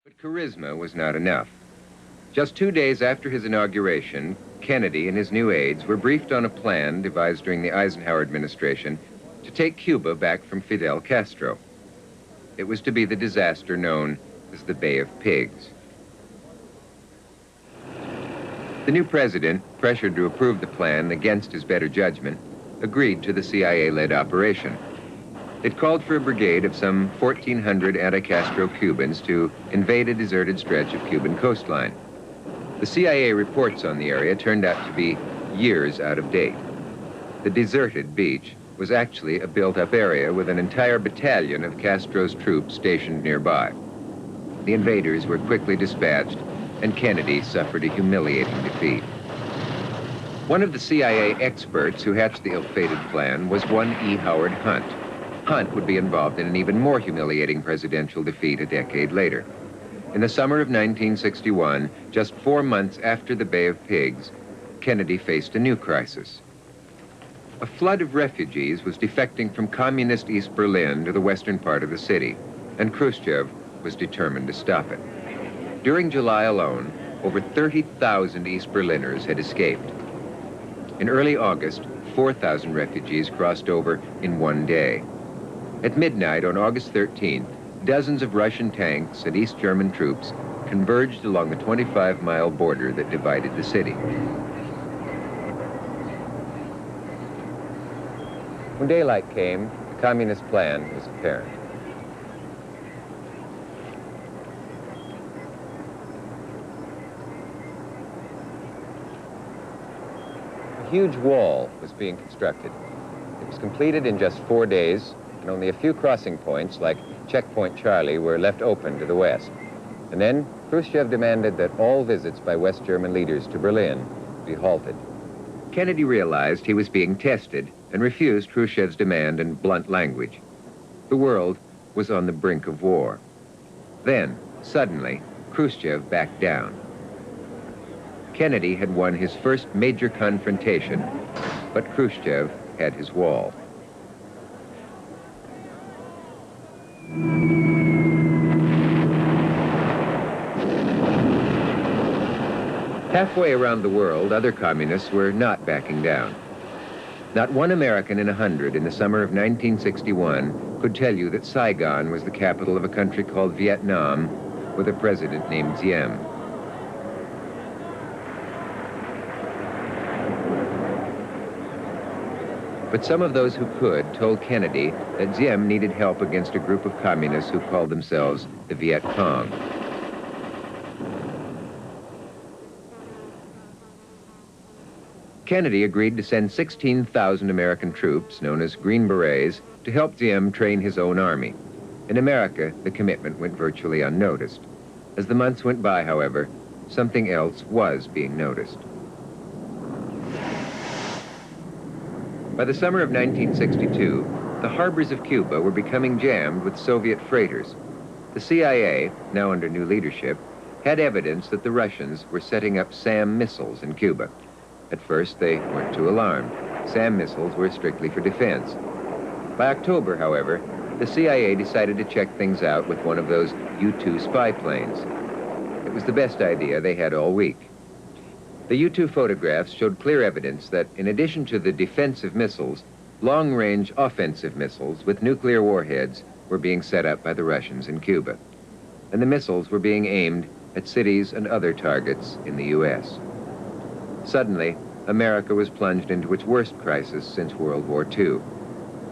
But charisma was not enough. Just 2 days after his inauguration, Kennedy and his new aides were briefed on a plan devised during the Eisenhower administration to take Cuba back from Fidel Castro. It was to be the disaster known as the Bay of Pigs. The new president, pressured to approve the plan against his better judgment, agreed to the CIA-led operation. It called for a brigade of some 1,400 anti-Castro Cubans to invade a deserted stretch of Cuban coastline. The CIA reports on the area turned out to be years out of date. The deserted beach was actually a built-up area with an entire battalion of Castro's troops stationed nearby. The invaders were quickly dispatched, and Kennedy suffered a humiliating defeat. One of the CIA experts who hatched the ill-fated plan was one E. Howard Hunt. Hunt would be involved in an even more humiliating presidential defeat a decade later. In the summer of 1961, just 4 months after the Bay of Pigs, Kennedy faced a new crisis. A flood of refugees was defecting from communist East Berlin to the western part of the city, and Khrushchev was determined to stop it. During July alone, over 30,000 East Berliners had escaped. In early August, 4,000 refugees crossed over in one day. At midnight on August 13th, dozens of Russian tanks and East German troops converged along the 25-mile border that divided the city. When daylight came, the communist plan was apparent. A huge wall was being constructed. It was completed in just 4 days, and only a few crossing points, like Checkpoint Charlie, were left open to the west. And then Khrushchev demanded that all visits by West German leaders to Berlin be halted. Kennedy realized he was being tested and refused Khrushchev's demand in blunt language. The world was on the brink of war. Then, suddenly, Khrushchev backed down. Kennedy had won his first major confrontation, but Khrushchev had his wall. Halfway around the world, other communists were not backing down. Not one American in 100 in the summer of 1961 could tell you that Saigon was the capital of a country called Vietnam with a president named Diem. But some of those who could told Kennedy that Diem needed help against a group of communists who called themselves the Viet Cong. Kennedy agreed to send 16,000 American troops, known as Green Berets, to help Diem train his own army. In America, the commitment went virtually unnoticed. As the months went by, however, something else was being noticed. By the summer of 1962, the harbors of Cuba were becoming jammed with Soviet freighters. The CIA, now under new leadership, had evidence that the Russians were setting up SAM missiles in Cuba. At first, they weren't too alarmed. SAM missiles were strictly for defense. By October, however, the CIA decided to check things out with one of those U-2 spy planes. It was the best idea they had all week. The U-2 photographs showed clear evidence that, in addition to the defensive missiles, long-range offensive missiles with nuclear warheads were being set up by the Russians in Cuba. And the missiles were being aimed at cities and other targets in the U.S. Suddenly, America was plunged into its worst crisis since World War II.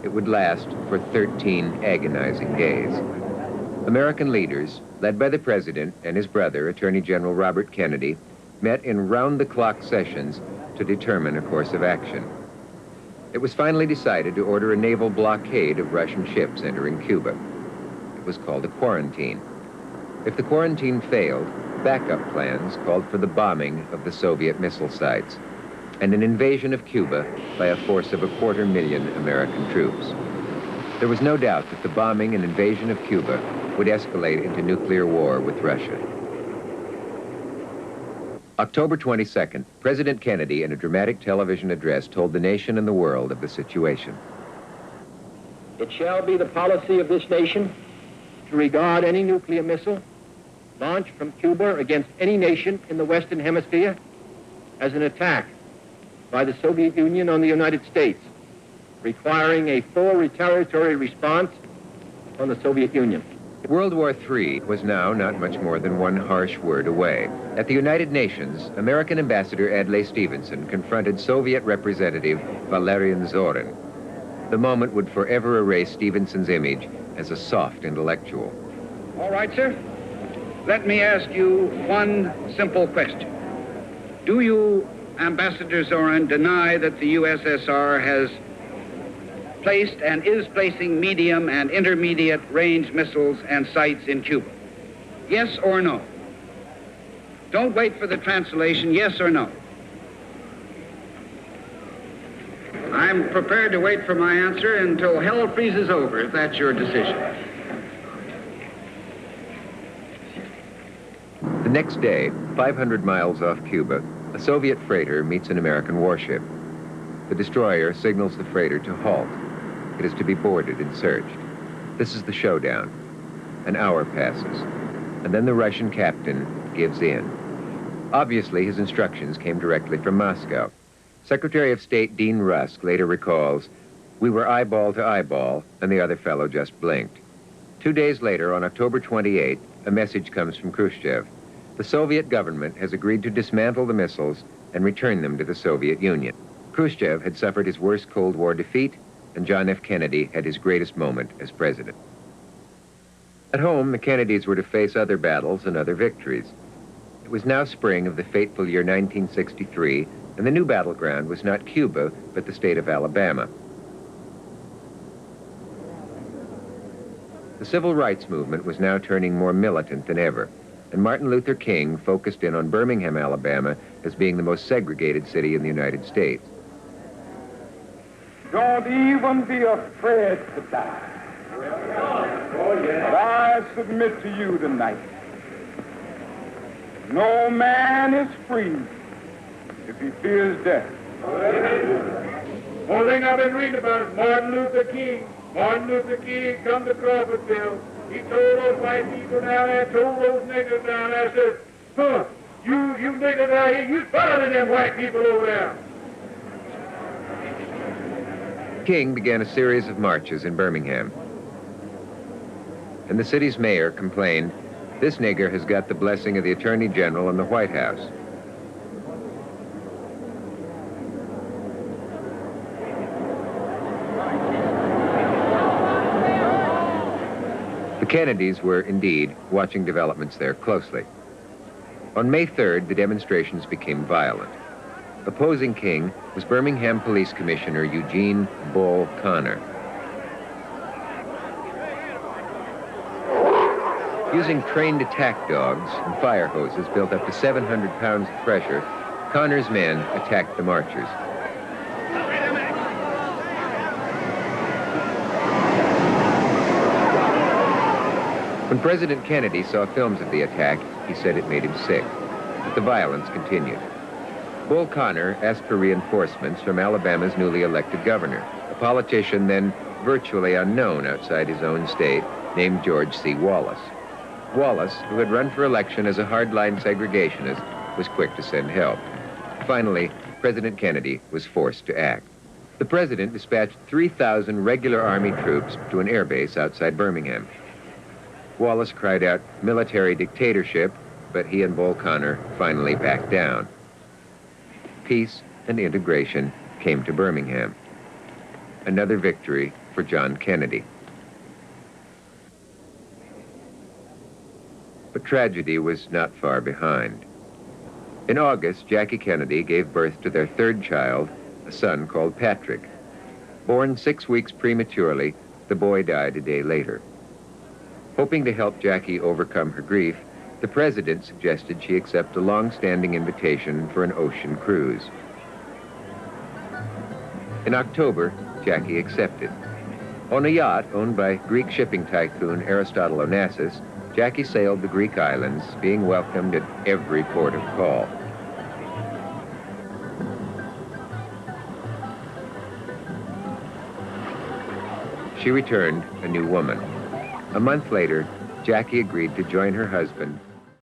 It would last for 13 agonizing days. American leaders, led by the President and his brother, Attorney General Robert Kennedy, met in round-the-clock sessions to determine a course of action. It was finally decided to order a naval blockade of Russian ships entering Cuba. It was called a quarantine. If the quarantine failed, backup plans called for the bombing of the Soviet missile sites and an invasion of Cuba by a force of 250,000 American troops. There was no doubt that the bombing and invasion of Cuba would escalate into nuclear war with Russia. October 22nd, President Kennedy, in a dramatic television address, told the nation and the world of the situation. It shall be the policy of this nation to regard any nuclear missile launched from Cuba against any nation in the Western Hemisphere as an attack by the Soviet Union on the United States, requiring a full retaliatory response on the Soviet Union. World War III was now not much more than one harsh word away. At the United Nations, American Ambassador Adlai Stevenson confronted Soviet Representative Valerian Zorin. The moment would forever erase Stevenson's image as a soft intellectual. All right, sir. Let me ask you one simple question. Do you, Ambassador Zorin, deny that the USSR has placed and is placing medium and intermediate range missiles and sights in Cuba? Yes or no? Don't wait for the translation, yes or no. I'm prepared to wait for my answer until hell freezes over, if that's your decision. The next day, 500 miles off Cuba, a Soviet freighter meets an American warship. The destroyer signals the freighter to halt. It is to be boarded and searched. This is the showdown. An hour passes, and then the Russian captain gives in. Obviously, his instructions came directly from Moscow. Secretary of State Dean Rusk later recalls, "We were eyeball to eyeball, and the other fellow just blinked." 2 days later, on October 28, a message comes from Khrushchev. The Soviet government has agreed to dismantle the missiles and return them to the Soviet Union. Khrushchev had suffered his worst Cold War defeat, and John F. Kennedy had his greatest moment as president. At home, the Kennedys were to face other battles and other victories. It was now spring of the fateful year 1963, and the new battleground was not Cuba, but the state of Alabama. The civil rights movement was now turning more militant than ever, and Martin Luther King focused in on Birmingham, Alabama, as being the most segregated city in the United States. Don't even be afraid to die. But I submit to you tonight, no man is free if he fears death. One thing I've been reading about is Martin Luther King. Martin Luther King come to Crawfordville. He told those white people down there, told those niggas down there, said, "Huh, you niggas out here, you better than them white people over there." King began a series of marches in Birmingham. And the city's mayor complained, "This nigger has got the blessing of the Attorney General and the White House." The Kennedys were indeed watching developments there closely. On May 3rd, the demonstrations became violent. Opposing King was Birmingham Police Commissioner Eugene Bull Connor. Using trained attack dogs and fire hoses built up to 700 pounds of pressure, Connor's men attacked the marchers. When President Kennedy saw films of the attack, he said it made him sick. But the violence continued. Bull Connor asked for reinforcements from Alabama's newly elected governor, a politician then virtually unknown outside his own state, named George C. Wallace. Wallace, who had run for election as a hardline segregationist, was quick to send help. Finally, President Kennedy was forced to act. The president dispatched 3,000 regular Army troops to an airbase outside Birmingham. Wallace cried out, "Military dictatorship," but he and Bull Connor finally backed down. Peace and integration came to Birmingham. Another victory for John Kennedy. But tragedy was not far behind. In August, Jackie Kennedy gave birth to their third child, a son called Patrick. Born 6 weeks prematurely, the boy died a day later. Hoping to help Jackie overcome her grief, the president suggested she accept a long-standing invitation for an ocean cruise. In October, Jackie accepted. On a yacht owned by Greek shipping tycoon Aristotle Onassis, Jackie sailed the Greek islands, being welcomed at every port of call. She returned a new woman. A month later, Jackie agreed to join her husband